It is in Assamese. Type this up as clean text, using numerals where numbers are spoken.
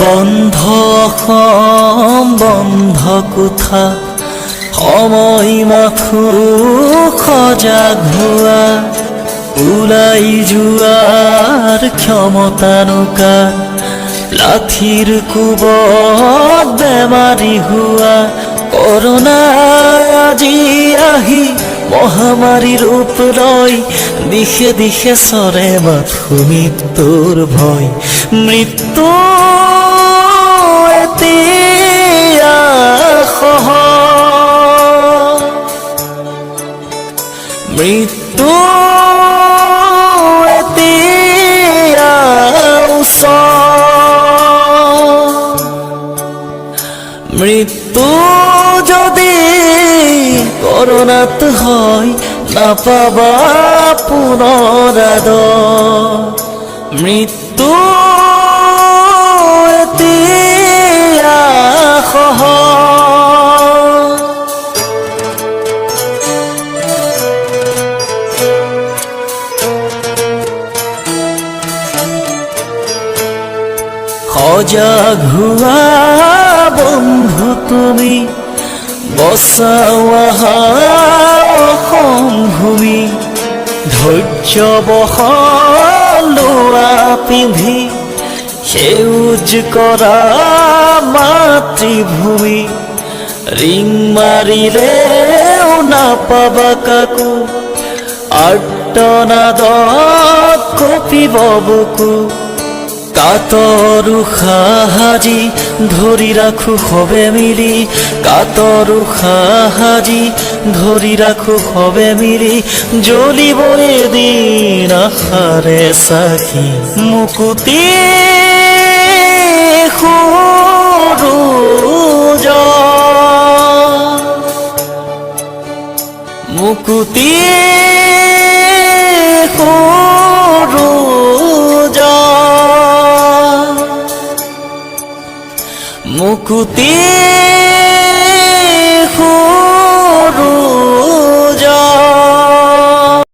বন্ধ অসম বন্ধ কোঠা সময় মাথো সজাগ হোৱা ওলাই যোৱাৰ ক্ষমতা নোকা লাঠিৰ কোবত বেমাৰী হোৱা কৰোনা আজি আহি মহামাৰী ৰূপ লৈ দিশে দিশে চৰে মাথো মৃত্যুৰ ভয় মৃত্যু এতিয়া সহজ মৃত্যু এতিয়া ওচৰ মৃত্যু যদি কৰোনাত হয় নাপাবা পুনৰ আদৰ মৃত্যু এতিয়া সহজ সজাগ হোৱা বন্ধু তুমি বচাওয়া অসম ভূমি ধৈৰ্য বহলোৱা পিন্ধি সেউজ কৰা মাতৃভূমি ৰিং মাৰিলেও নাপাবা কাকো আৰ্তনাদত কঁপিব বুকু কাতৰ সাজি ধৰি ৰাখো সবে মিলি কাতৰ সাজি ধৰি ৰাখো সবে মিলি জ্বলিব এদিন আশাৰে চাকি মুকুতি সূৰুজ মুকুতি সূৰুজ মুকুতি